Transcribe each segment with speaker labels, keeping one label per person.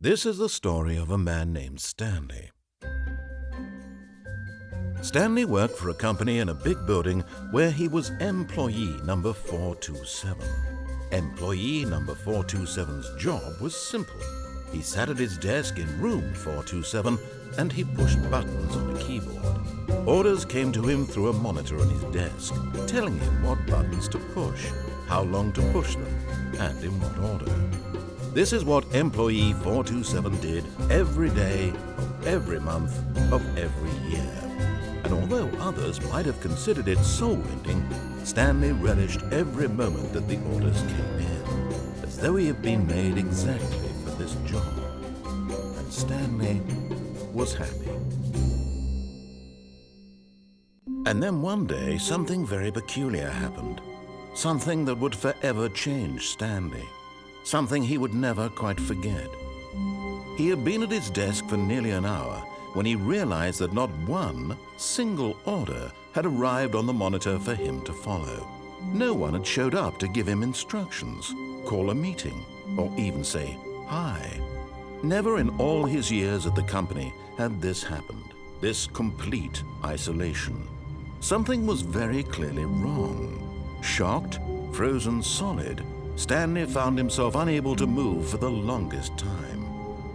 Speaker 1: This is the story of a man named Stanley. Stanley worked for a company in a big building where he was employee number 427. Employee number 427's job was simple. He sat at his desk in room 427 and he pushed buttons on a keyboard. Orders came to him through a monitor on his desk, telling him what buttons to push, how long to push them, and in what order. This is what employee 427 did every day of every month of every year. And although others might have considered it soul-rending, Stanley relished every moment that the orders came in, as though he had been made exactly for this job. And Stanley was happy. And then one day, something very peculiar happened. Something that would forever change Stanley. Something he would never quite forget. He had been at his desk for nearly an hour when he realized that not one single order had arrived on the monitor for him to follow. No one had showed up to give him instructions, call a meeting, or even say hi. Never in all his years at the company had this happened, this complete isolation. Something was very clearly wrong. Shocked, frozen solid, Stanley found himself unable to move for the longest time.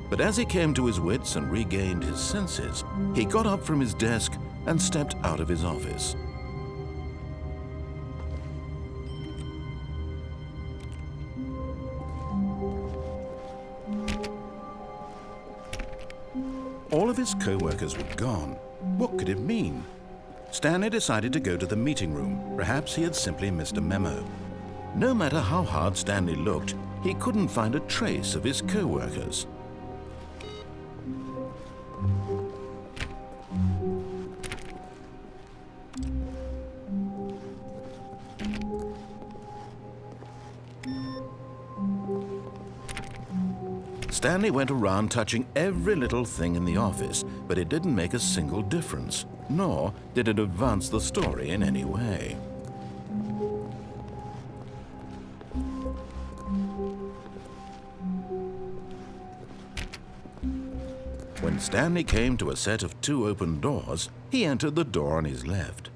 Speaker 1: But as he came to his wits and regained his senses, he got up from his desk and stepped out of his office. All of his co-workers were gone. What could it mean? Stanley decided to go to the meeting room. Perhaps he had simply missed a memo. No matter how hard Stanley looked, he couldn't find a trace of his co-workers. Stanley went around touching every little thing in the office, but it didn't make a single difference, nor did it advance the story in any way. When Stanley came to a set of 2 open doors, he entered the door on his left.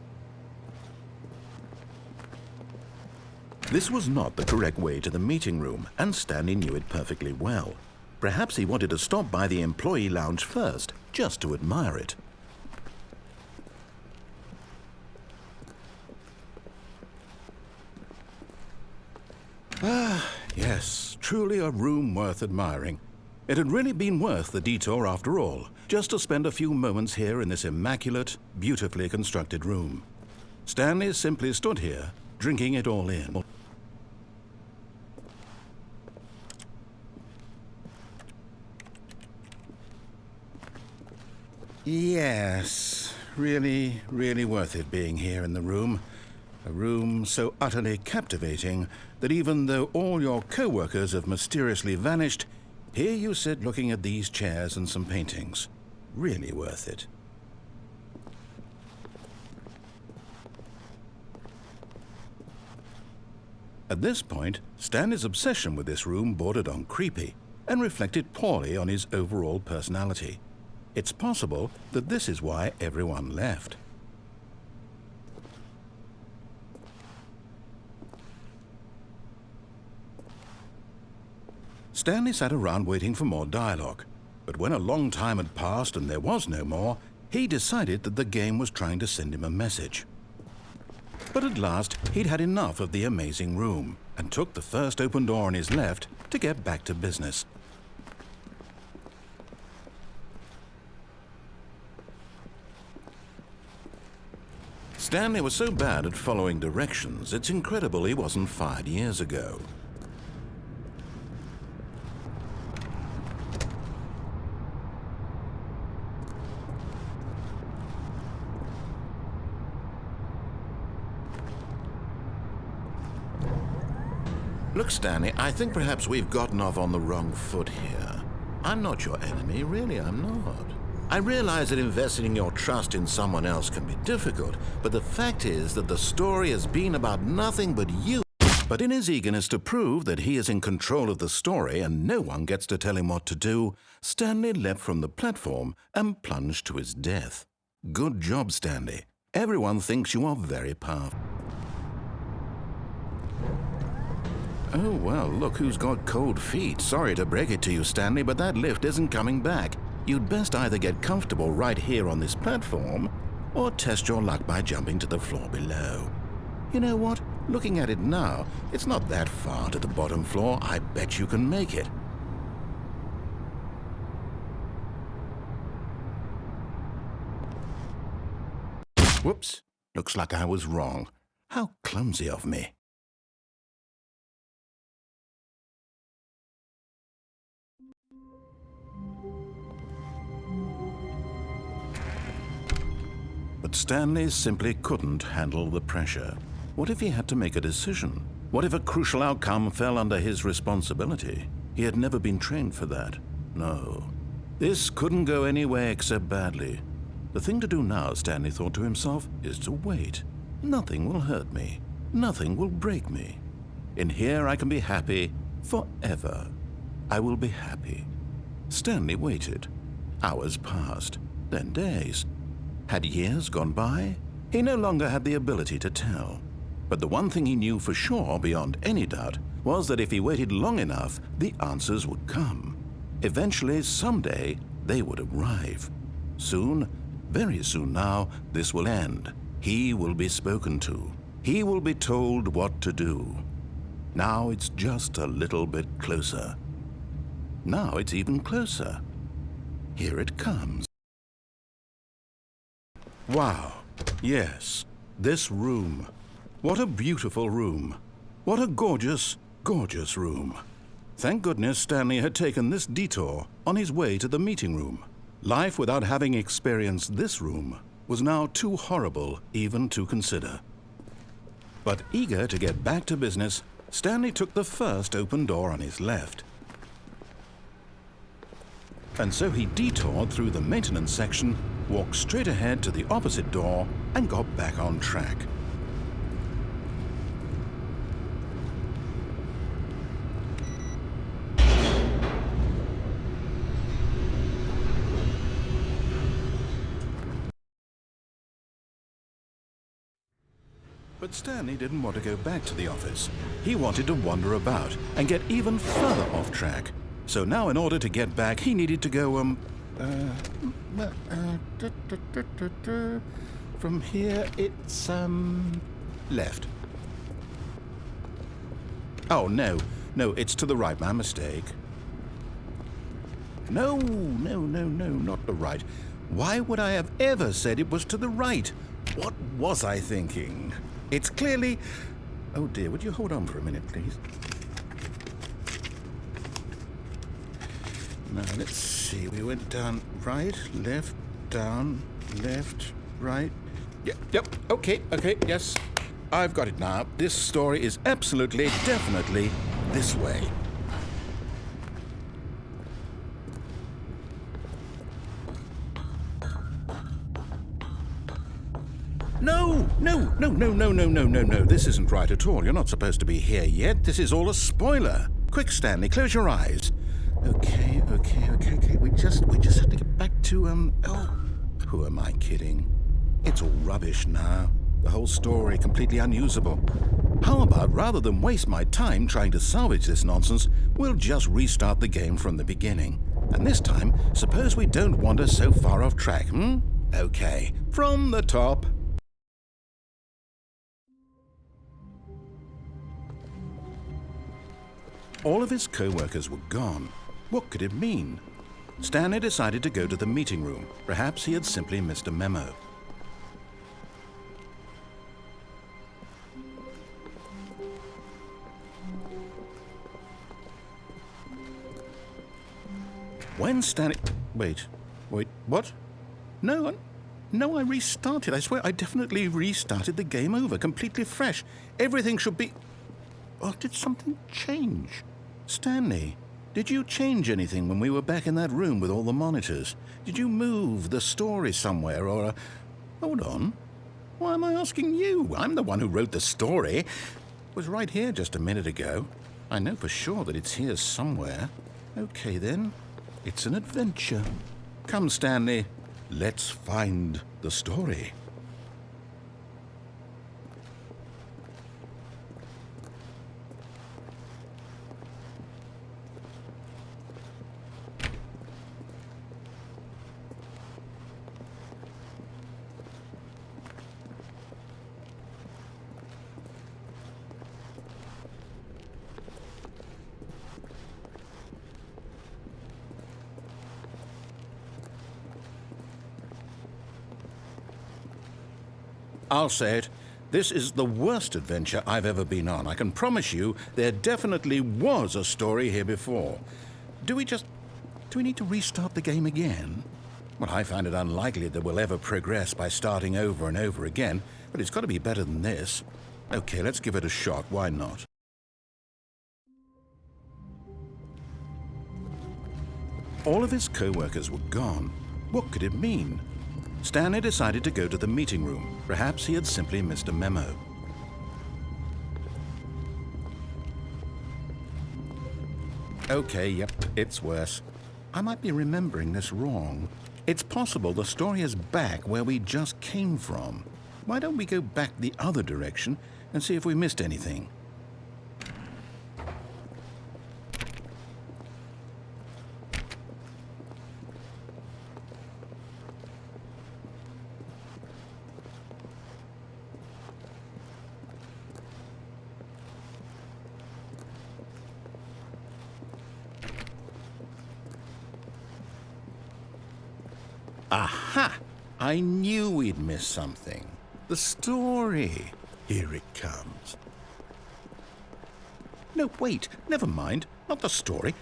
Speaker 1: This was not the correct way to the meeting room, and Stanley knew it perfectly well. Perhaps he wanted to stop by the employee lounge first, just to admire it. Ah, yes, truly a room worth admiring. It had really been worth the detour after all, just to spend a few moments here in this immaculate, beautifully constructed room. Stanley simply stood here, drinking it all in. Yes, really, really worth it being here in the room. A room so utterly captivating that even though all your co-workers have mysteriously vanished, here you sit looking at these chairs and some paintings. Really worth it. At this point, Stanley's obsession with this room bordered on creepy and reflected poorly on his overall personality. It's possible that this is why everyone left. Stanley sat around waiting for more dialogue, but when a long time had passed and there was no more, he decided that the game was trying to send him a message. But at last, he'd had enough of the amazing room and took the first open door on his left to get back to business. Stanley was so bad at following directions, it's incredible he wasn't fired years ago. Look, Stanley, I think perhaps we've gotten off on the wrong foot here. I'm not your enemy, really, I'm not. I realize that investing your trust in someone else can be difficult, but the fact is that the story has been about nothing but you. But in his eagerness to prove that he is in control of the story and no one gets to tell him what to do, Stanley leapt from the platform and plunged to his death. Good job, Stanley. Everyone thinks you are very powerful. Oh, well, look who's got cold feet. Sorry to break it to you, Stanley, but that lift isn't coming back. You'd best either get comfortable right here on this platform or test your luck by jumping to the floor below. You know what? Looking at it now, it's not that far to the bottom floor. I bet you can make it. Whoops. Looks like I was wrong. How clumsy of me. But Stanley simply couldn't handle the pressure. What if he had to make a decision? What if a crucial outcome fell under his responsibility? He had never been trained for that. No. This couldn't go any way except badly. The thing to do now, Stanley thought to himself, is to wait. Nothing will hurt me. Nothing will break me. In here I can be happy forever. I will be happy. Stanley waited. Hours passed, then days. Had years gone by? He no longer had the ability to tell. But the one thing he knew for sure, beyond any doubt, was that if he waited long enough, the answers would come. Eventually, someday, they would arrive. Soon, very soon now, this will end. He will be spoken to. He will be told what to do. Now it's just a little bit closer. Now it's even closer. Here it comes. Wow. Yes, this room. What a beautiful room. What a gorgeous, gorgeous room. Thank goodness Stanley had taken this detour on his way to the meeting room. Life without having experienced this room was now too horrible even to consider. But eager to get back to business, Stanley took the first open door on his left. And so he detoured through the maintenance section, walked straight ahead to the opposite door, and got back on track. But Stanley didn't want to go back to the office. He wanted to wander about and get even further off track. So now in order to get back, he needed to go, from here it's, left. Oh, no, it's to the right, my mistake. No, not the right. Why would I have ever said it was to the right? What was I thinking? It's clearly... Oh dear, would you hold on for a minute, please? Now, let's see. We went down right, left, down, left, right. Yep, okay, yes. I've got it now. This story is absolutely, definitely this way. No. This isn't right at all. You're not supposed to be here yet. This is all a spoiler. Quick, Stanley, close your eyes. Okay. We just have to get back to, oh, who am I kidding? It's all rubbish now. The whole story completely unusable. How about, rather than waste my time trying to salvage this nonsense, we'll just restart the game from the beginning. And this time, suppose we don't wander so far off track, Okay, from the top. All of his co-workers were gone. What could it mean? Stanley decided to go to the meeting room. Perhaps he had simply missed a memo. When Stanley... Wait, what? No, I restarted. I swear I definitely restarted the game over, completely fresh. Everything should be... Oh, did something change? Stanley, did you change anything when we were back in that room with all the monitors? Did you move the story somewhere or... Hold on. Why am I asking you? I'm the one who wrote the story. was right here just a minute ago. I know for sure that it's here somewhere. Okay then, it's an adventure. Come, Stanley, let's find the story. I'll say it. This is the worst adventure I've ever been on. I can promise you there definitely was a story here before. Do we need to restart the game again? Well, I find it unlikely that we'll ever progress by starting over and over again, but it's got to be better than this. Okay, let's give it a shot. Why not? All of his co-workers were gone. What could it mean? Stanley decided to go to the meeting room. Perhaps he had simply missed a memo. Okay, yep, it's worse. I might be remembering this wrong. It's possible the story is back where we just came from. Why don't we go back the other direction and see if we missed anything? Aha! I knew we'd missed something. The story. Here it comes. No, wait. Never mind. Not the story.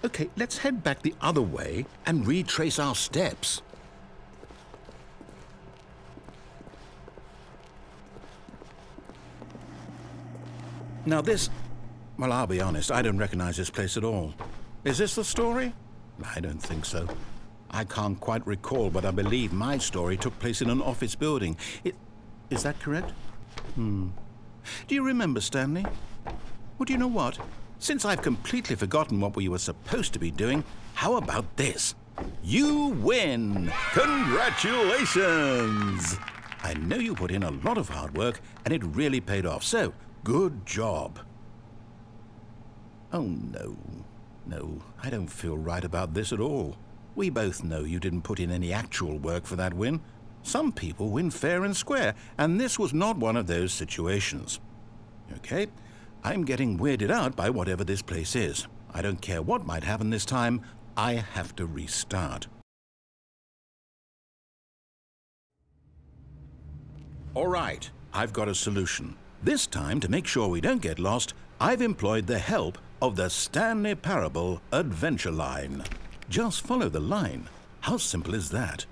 Speaker 1: Okay, let's head back the other way and retrace our steps. Now this... Well, I'll be honest. I don't recognize this place at all. Is this the story? I don't think so. I can't quite recall, but I believe my story took place in an office building. Is that correct? Do you remember, Stanley? Well, do you know what? Since I've completely forgotten what we were supposed to be doing, how about this? You win! Congratulations! I know you put in a lot of hard work, and it really paid off, so good job. Oh, no. No, I don't feel right about this at all. We both know you didn't put in any actual work for that win. Some people win fair and square, and this was not one of those situations. Okay, I'm getting weirded out by whatever this place is. I don't care what might happen this time, I have to restart. All right, I've got a solution. This time, to make sure we don't get lost, I've employed the help of the Stanley Parable adventure line. Just follow the line. How simple is that?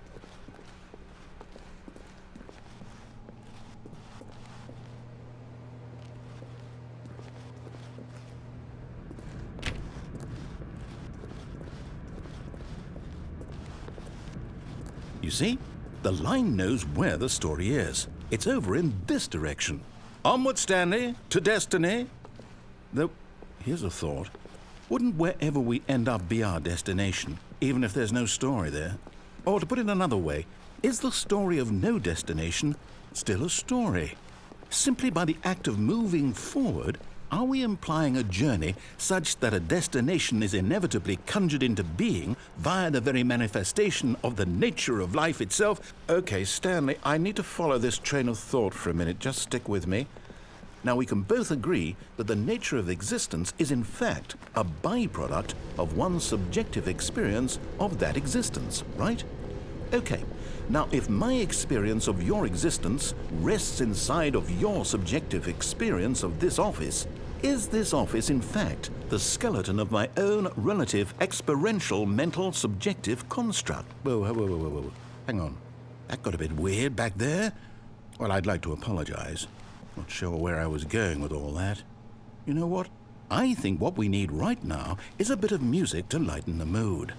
Speaker 1: You see? The line knows where the story is. It's over in this direction. Onward, Stanley, to destiny. Though, here's a thought. Wouldn't wherever we end up be our destination, even if there's no story there? Or to put it another way, is the story of no destination still a story? Simply by the act of moving forward, are we implying a journey such that a destination is inevitably conjured into being via the very manifestation of the nature of life itself? Okay, Stanley, I need to follow this train of thought for a minute. Just stick with me. Now, we can both agree that the nature of existence is in fact a byproduct of one's subjective experience of that existence, right? Okay, now if my experience of your existence rests inside of your subjective experience of this office, is this office in fact the skeleton of my own relative experiential mental subjective construct? Whoa. Hang on. That got a bit weird back there. Well, I'd like to apologize. Not sure where I was going with all that. You know what? I think what we need right now is a bit of music to lighten the mood.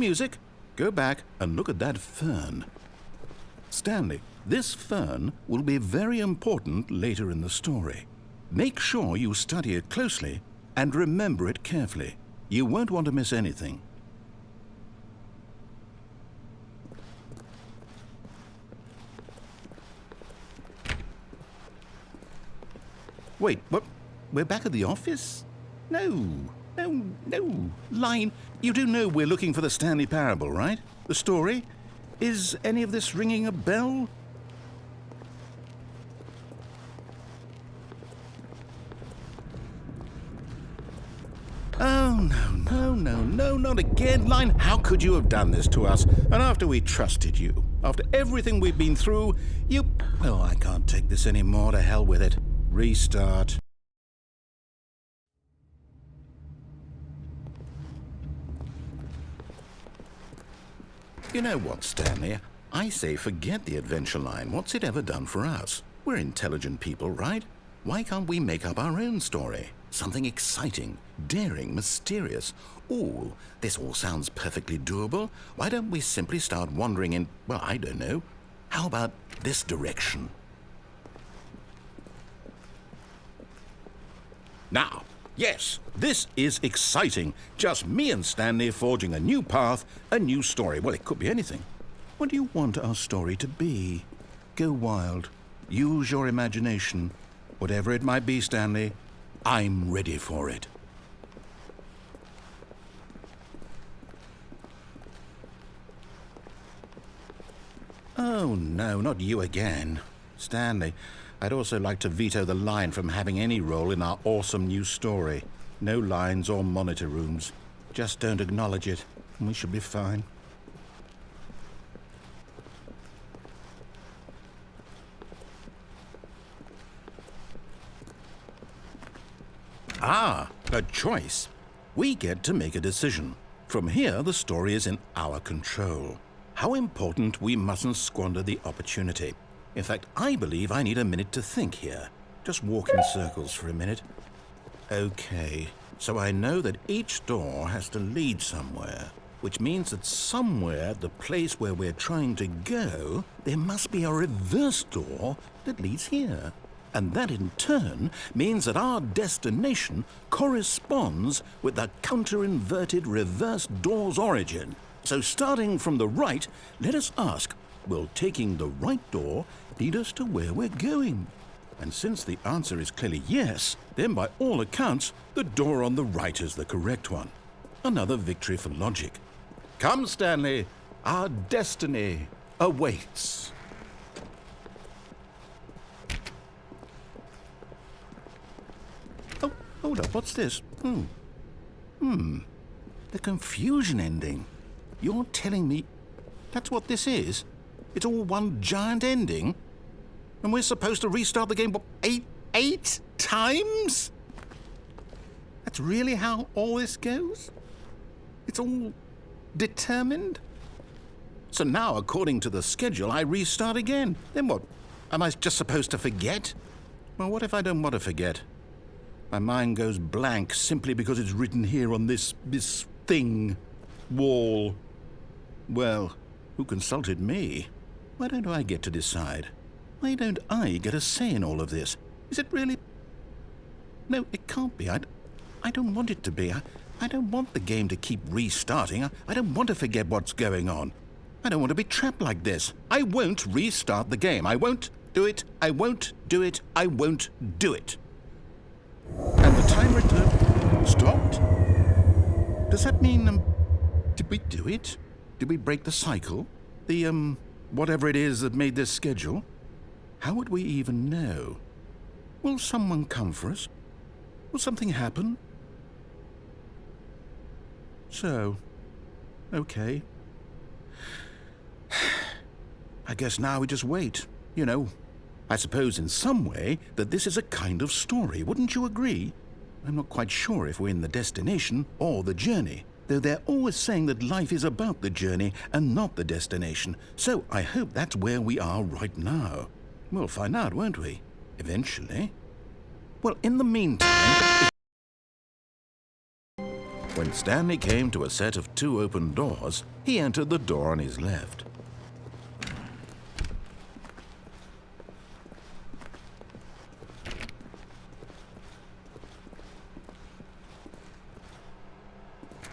Speaker 1: music. Go back and look at that fern. Stanley, this fern will be very important later in the story. Make sure you study it closely and remember it carefully. You won't want to miss anything. Wait, what? We're back at the office? No. Line, you do know we're looking for the Stanley Parable, right? The story? Is any of this ringing a bell? Oh, no, not again, Line. How could you have done this to us? And after we trusted you, after everything we've been through, you... Well, I can't take this anymore. To hell with it. Restart. You know what, Stanley? I say forget the adventure line. What's it ever done for us? We're intelligent people, right? Why can't we make up our own story? Something exciting, daring, mysterious. Ooh, this all sounds perfectly doable. Why don't we simply start wandering in, well, I don't know. How about this direction? Now, yes, this is exciting. Just me and Stanley forging a new path, a new story. Well, it could be anything. What do you want our story to be? Go wild. Use your imagination. Whatever it might be, Stanley, I'm ready for it. Oh, no, not you again. Stanley, I'd also like to veto the line from having any role in our awesome new story. No lines or monitor rooms. Just don't acknowledge it, and we should be fine. Ah, a choice. We get to make a decision. From here, the story is in our control. How important we mustn't squander the opportunity. In fact, I believe I need a minute to think here. Just walk in circles for a minute. Okay, so I know that each door has to lead somewhere, which means that somewhere, the place where we're trying to go, there must be a reverse door that leads here. And that in turn means that our destination corresponds with the counter-inverted reverse door's origin. So starting from the right, let us ask, will taking the right door lead us to where we're going? And since the answer is clearly yes, then by all accounts, the door on the right is the correct one. Another victory for logic. Come, Stanley, our destiny awaits. Oh, hold up, what's this? The confusion ending. You're telling me that's what this is? It's all one giant ending? And we're supposed to restart the game, what, eight times? That's really how all this goes? It's all determined? So now, according to the schedule, I restart again. Then what? Am I just supposed to forget? Well, what if I don't want to forget? My mind goes blank simply because it's written here on this thing, wall. Well, who consulted me? Why don't I get to decide? Why don't I get a say in all of this? Is it really? No, it can't be. I don't want it to be. I don't want the game to keep restarting. I don't want to forget what's going on. I don't want to be trapped like this. I won't restart the game. I won't do it. I won't do it. I won't do it. And the timer stopped? Does that mean, did we do it? Did we break the cycle? The, whatever it is that made this schedule? How would we even know? Will someone come for us? Will something happen? So, okay. I guess now we just wait, you know. I suppose in some way that this is a kind of story, wouldn't you agree? I'm not quite sure if we're in the destination or the journey, though they're always saying that life is about the journey and not the destination, so I hope that's where we are right now. We'll find out, won't we? Eventually. Well, in the meantime... When Stanley came to a set of 2 open doors, he entered the door on his left.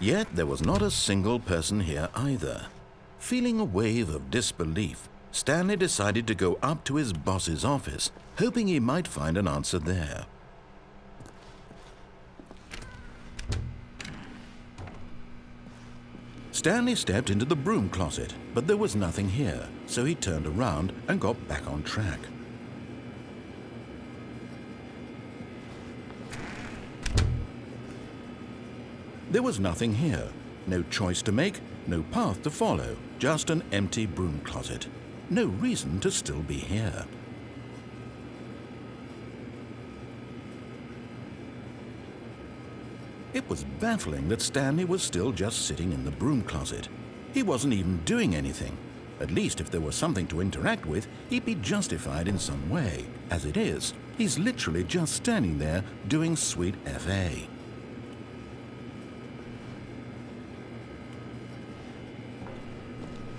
Speaker 1: Yet there was not a single person here either. Feeling a wave of disbelief, Stanley decided to go up to his boss's office, hoping he might find an answer there. Stanley stepped into the broom closet, but there was nothing here, so he turned around and got back on track. There was nothing here. No choice to make, no path to follow, just an empty broom closet. No reason to still be here. It was baffling that Stanley was still just sitting in the broom closet. He wasn't even doing anything. At least if there was something to interact with, he'd be justified in some way. As it is, he's literally just standing there doing sweet FA.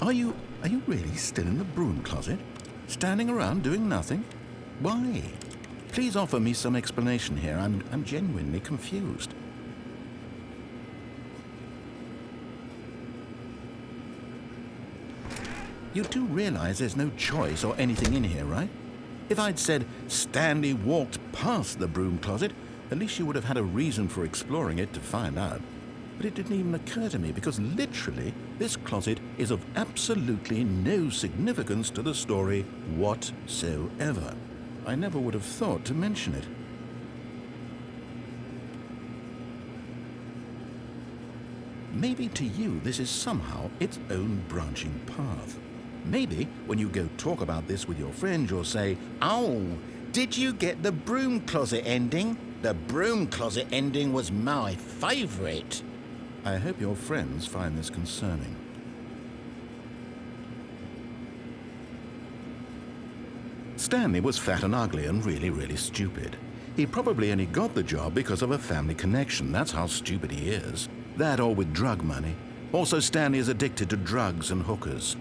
Speaker 1: Are you really still in the broom closet? Standing around doing nothing? Why? Please offer me some explanation here. I'm genuinely confused. You do realize there's no choice or anything in here, right? If I'd said Stanley walked past the broom closet, at least you would have had a reason for exploring it to find out. But it didn't even occur to me because literally this closet is of absolutely no significance to the story whatsoever. I never would have thought to mention it. Maybe to you this is somehow its own branching path. Maybe when you go talk about this with your friends you'll say, "Oh, did you get the broom closet ending? The broom closet ending was my favorite." I hope your friends find this concerning. Stanley was fat and ugly and really stupid. He probably only got the job because of a family connection. That's how stupid he is. That or with drug money. Also, Stanley is addicted to drugs and hookers.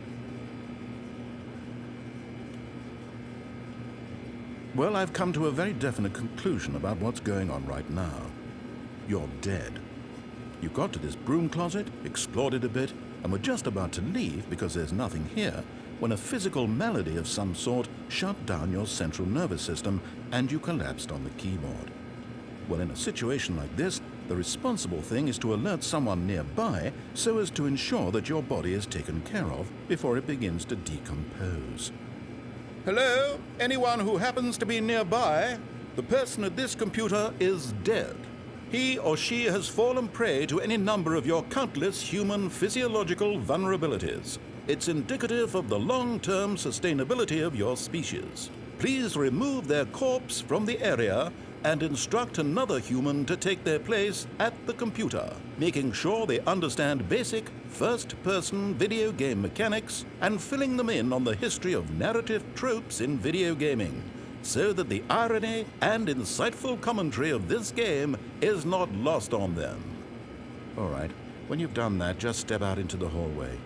Speaker 1: Well, I've come to a very definite conclusion about what's going on right now. You're dead. You got to this broom closet, explored it a bit, and were just about to leave because there's nothing here when a physical malady of some sort shut down your central nervous system and you collapsed on the keyboard. Well, in a situation like this, the responsible thing is to alert someone nearby so as to ensure that your body is taken care of before it begins to decompose. Hello? Anyone who happens to be nearby? The person at this computer is dead. He or she has fallen prey to any number of your countless human physiological vulnerabilities. It's indicative of the long-term sustainability of your species. Please remove their corpse from the area and instruct another human to take their place at the computer, making sure they understand basic first-person video game mechanics and filling them in on the history of narrative tropes in video gaming, so that the irony and insightful commentary of this game is not lost on them. All right, when you've done that, just step out into the hallway.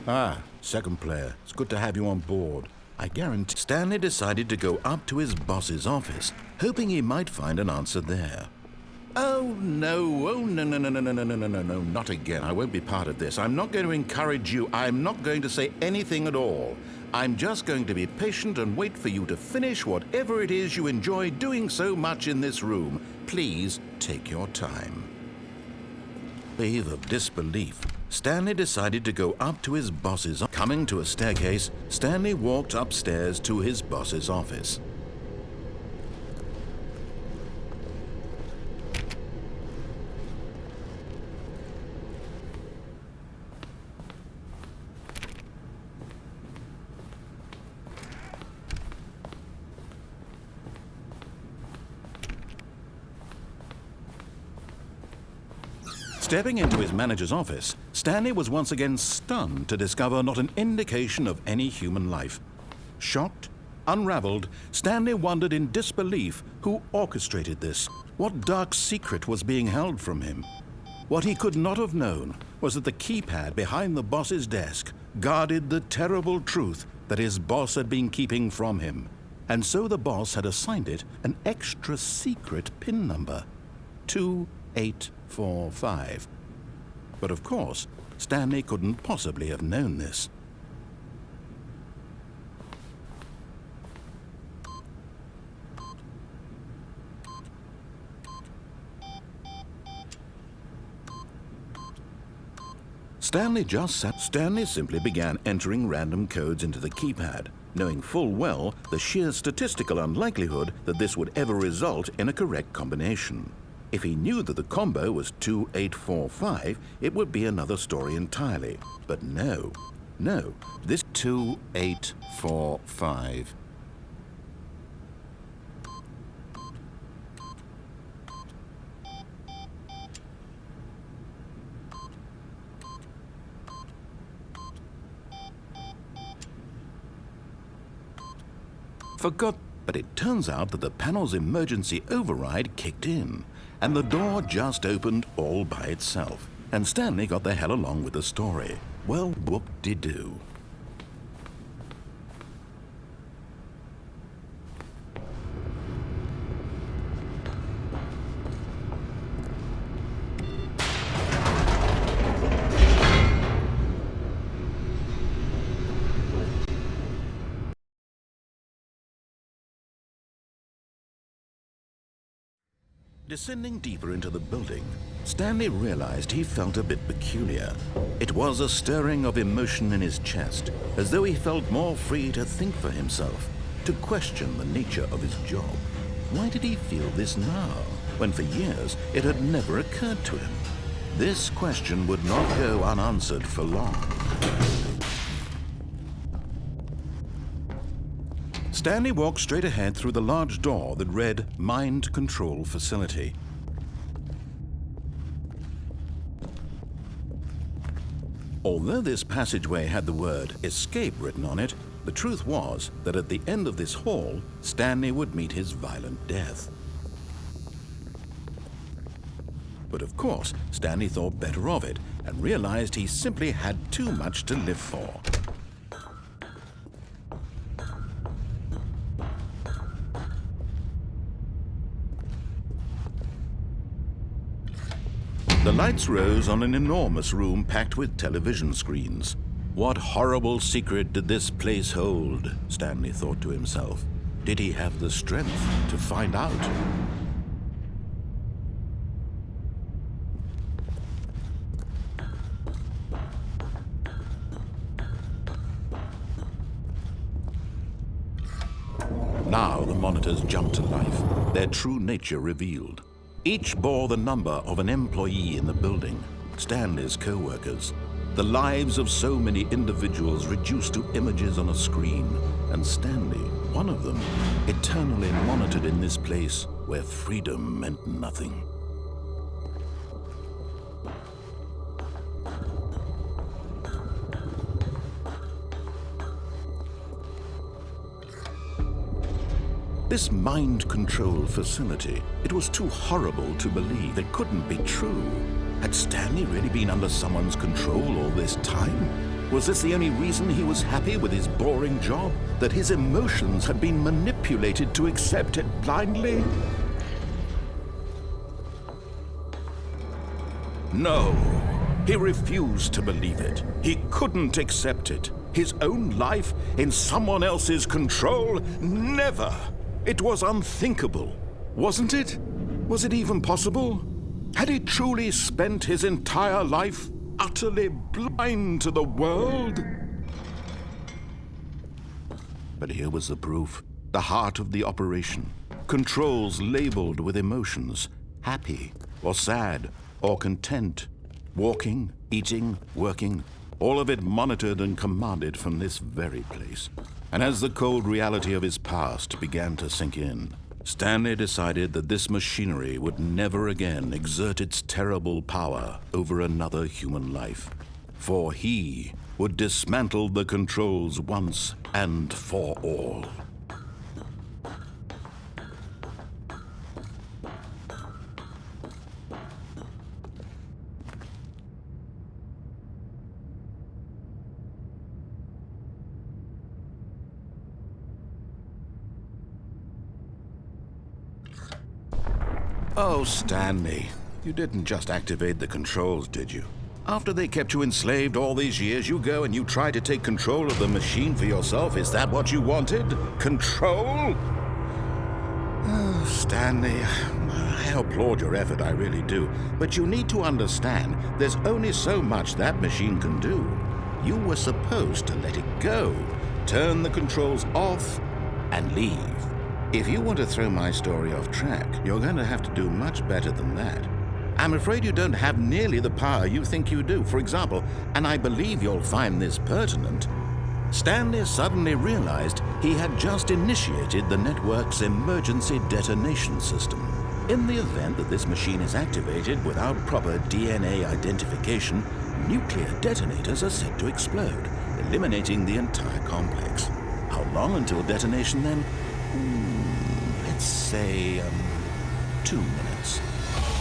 Speaker 1: Ah, second player. It's good to have you on board. I guarantee Stanley decided to go up to his boss's office, hoping he might find an answer there. Oh, no, no, not again. I won't be part of this. I'm not going to encourage you. I'm not going to say anything at all. I'm just going to be patient and wait for you to finish whatever it is you enjoy doing so much in this room. Please take your time. Wave of disbelief, Stanley decided to go up to his boss's office. Coming to a staircase, Stanley walked upstairs to his boss's office. Stepping into his manager's office, Stanley was once again stunned to discover not an indication of any human life. Shocked, Unraveled, Stanley wondered in disbelief who orchestrated this, what dark secret was being held from him. What he could not have known was that the keypad behind the boss's desk guarded the terrible truth that his boss had been keeping from him. And so the boss had assigned it an extra secret PIN number, 2845. But of course, Stanley couldn't possibly have known this. Stanley simply began entering random codes into the keypad, knowing full well the sheer statistical unlikelihood that this would ever result in a correct combination. If he knew that the combo was 2845, it would be another story entirely. But no, this 2845. But it turns out that the panel's emergency override kicked in, and the door just opened all by itself. And Stanley got the hell along with the story. Well, whoop-de-doo. Descending deeper into the building, Stanley realized he felt a bit peculiar. It was a stirring of emotion in his chest, as though he felt more free to think for himself, to question the nature of his job. Why did he feel this now, when for years it had never occurred to him? This question would not go unanswered for long. Stanley walked straight ahead through the large door that read Mind Control Facility. Although this passageway had the word Escape written on it, the truth was that at the end of this hall, Stanley would meet his violent death. But of course, Stanley thought better of it and realized he simply had too much to live for. The lights rose on an enormous room packed with television screens. What horrible secret did this place hold? Stanley thought to himself. Did he have the strength to find out? Now the monitors jumped to life, their true nature revealed. Each bore the number of an employee in the building, Stanley's co-workers. The lives of so many individuals reduced to images on a screen, and Stanley, one of them, eternally monitored in this place where freedom meant nothing. This mind control facility, it was too horrible to believe. It couldn't be true. Had Stanley really been under someone's control all this time? Was this the only reason he was happy with his boring job? That his emotions had been manipulated to accept it blindly? No, he refused to believe it. He couldn't accept it. His own life in someone else's control? Never! It was unthinkable, wasn't it? Was it even possible? Had he truly spent his entire life utterly blind to the world? But here was the proof, the heart of the operation. Controls labeled with emotions, happy or sad or content, walking, eating, working, all of it monitored and commanded from this very place. And as the cold reality of his past began to sink in, Stanley decided that this machinery would never again exert its terrible power over another human life. For he would dismantle the controls once and for all. Oh, Stanley, you didn't just activate the controls, did you? After they kept you enslaved all these years, you go and you try to take control of the machine for yourself. Is that what you wanted? Control? Oh, Stanley, I applaud your effort, I really do. But you need to understand, there's only so much that machine can do. You were supposed to let it go, turn the controls off, and leave. If you want to throw my story off track, you're going to have to do much better than that. I'm afraid you don't have nearly the power you think you do. For example, and I believe you'll find this pertinent, Stanley suddenly realized he had just initiated the network's emergency detonation system. In the event that this machine is activated without proper DNA identification, nuclear detonators are set to explode, eliminating the entire complex. How long until detonation then? Let's say 2 minutes.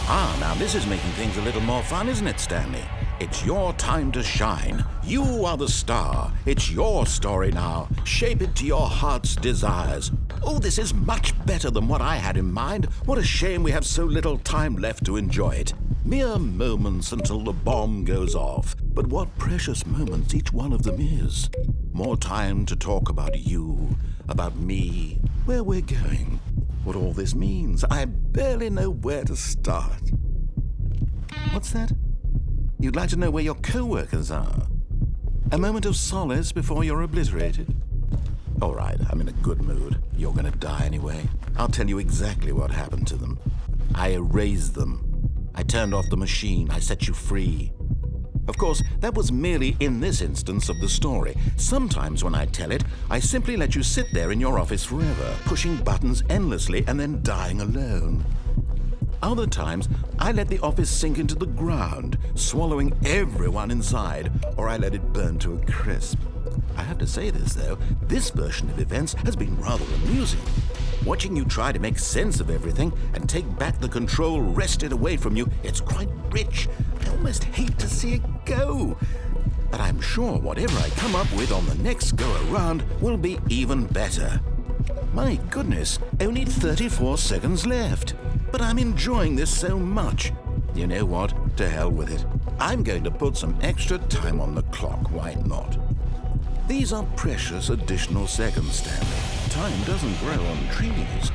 Speaker 1: Now this is making things a little more fun, isn't it, Stanley? It's your time to shine. You are the star. It's your story now. Shape it to your heart's desires. Oh, this is much better than what I had in mind. What a shame we have so little time left to enjoy it. Mere moments until the bomb goes off. But what precious moments each one of them is. More time to talk about you, about me, where we're going, what all this means. I barely know where to start. What's that? You'd like to know where your co-workers are? A moment of solace before you're obliterated? All right, I'm in a good mood. You're gonna die anyway. I'll tell you exactly what happened to them. I erased them. I turned off the machine. I set you free. Of course, that was merely in this instance of the story. Sometimes when I tell it, I simply let you sit there in your office forever, pushing buttons endlessly and then dying alone. Other times, I let the office sink into the ground, swallowing everyone inside, or I let it burn to a crisp. I have to say this, though, this version of events has been rather amusing. Watching you try to make sense of everything and take back the control wrested away from you, it's quite rich. I almost hate to see it go. But I'm sure whatever I come up with on the next go-around will be even better. My goodness, only 34 seconds left. But I'm enjoying this so much. You know what? To hell with it. I'm going to put some extra time on the clock, why not? These are precious additional seconds, Stanley. Time doesn't grow on trees.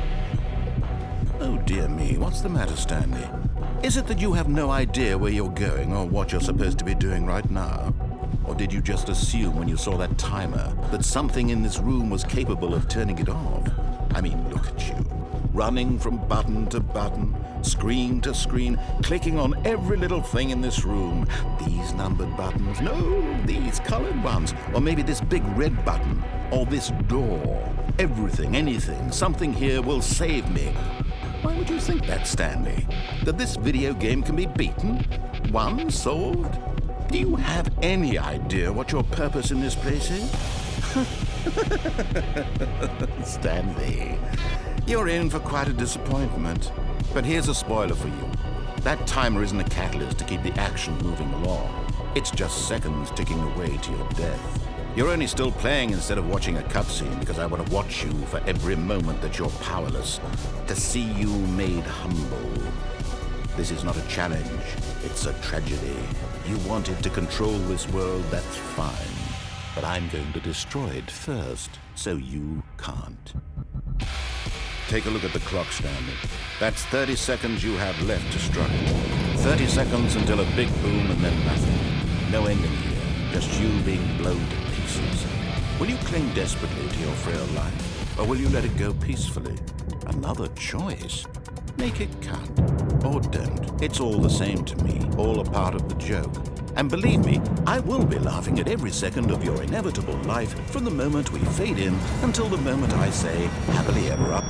Speaker 1: Oh dear me, what's the matter, Stanley? Is it that you have no idea where you're going or what you're supposed to be doing right now? Or did you just assume when you saw that timer that something in this room was capable of turning it off? I mean, look at you. Running from button to button, screen to screen, clicking on every little thing in this room. These numbered buttons, no, these colored ones, or maybe this big red button, or this door. Everything, anything, something here will save me. Why would you think that, Stanley? That this video game can be beaten? Won? Solved? Do you have any idea what your purpose in this place is? Stanley, you're in for quite a disappointment. But here's a spoiler for you. That timer isn't a catalyst to keep the action moving along. It's just seconds ticking away to your death. You're only still playing instead of watching a cutscene because I want to watch you for every moment that you're powerless, to see you made humble. This is not a challenge, it's a tragedy. You wanted to control this world, that's fine. But I'm going to destroy it first, so you can't. Take a look at the clock, Stanley. That's 30 seconds you have left to struggle. 30 seconds until a big boom and then nothing. No ending here, just you being blown to pieces. Will you cling desperately to your frail life, or will you let it go peacefully? Another choice. Make it count, or don't. It's all the same to me, all a part of the joke. And believe me, I will be laughing at every second of your inevitable life from the moment we fade in until the moment I say, happily ever after.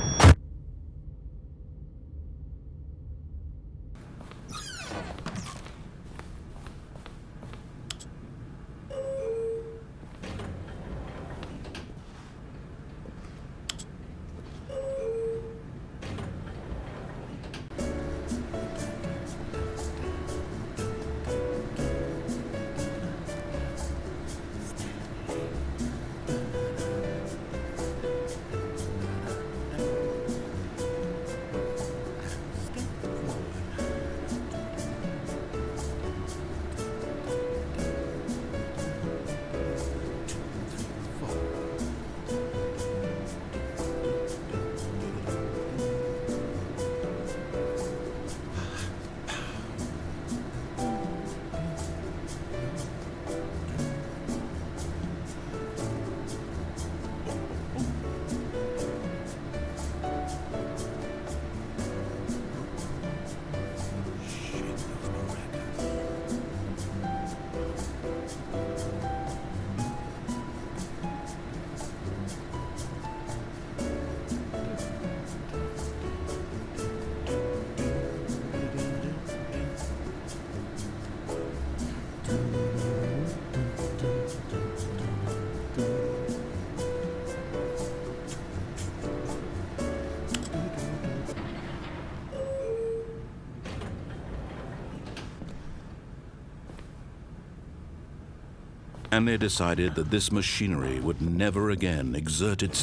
Speaker 1: Stanley decided that this machinery would never again exert its...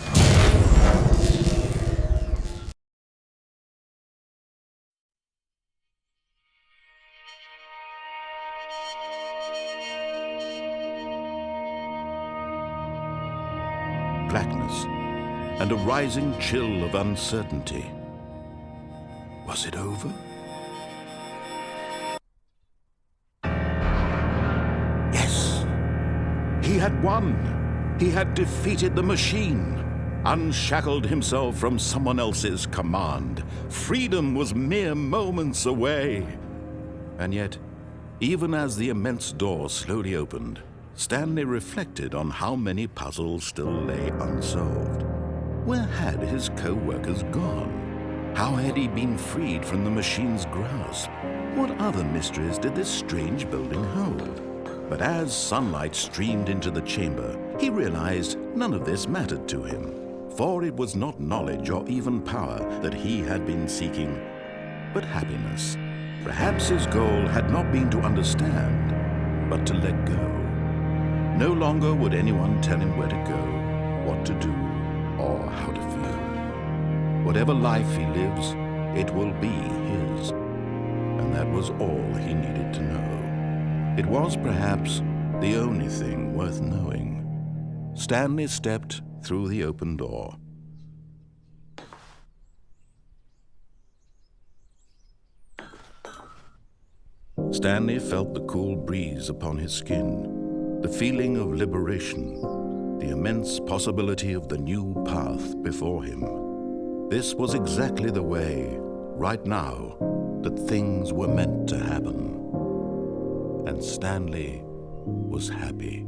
Speaker 1: blackness and a rising chill of uncertainty. Was it over? Yes! He had won! He had defeated the machine, unshackled himself from someone else's command. Freedom was mere moments away. And yet, even as the immense door slowly opened, Stanley reflected on how many puzzles still lay unsolved. Where had his co-workers gone? How had he been freed from the machine's grasp? What other mysteries did this strange building hold? But as sunlight streamed into the chamber, he realized none of this mattered to him, for it was not knowledge or even power that he had been seeking, but happiness. Perhaps his goal had not been to understand, but to let go. No longer would anyone tell him where to go, what to do, or how to feel. Whatever life he lives, it will be his. And that was all he needed to know. It was perhaps the only thing worth knowing. Stanley stepped through the open door. Stanley felt the cool breeze upon his skin. The feeling of liberation, the immense possibility of the new path before him. This was exactly the way, right now, that things were meant to happen. And Stanley was happy.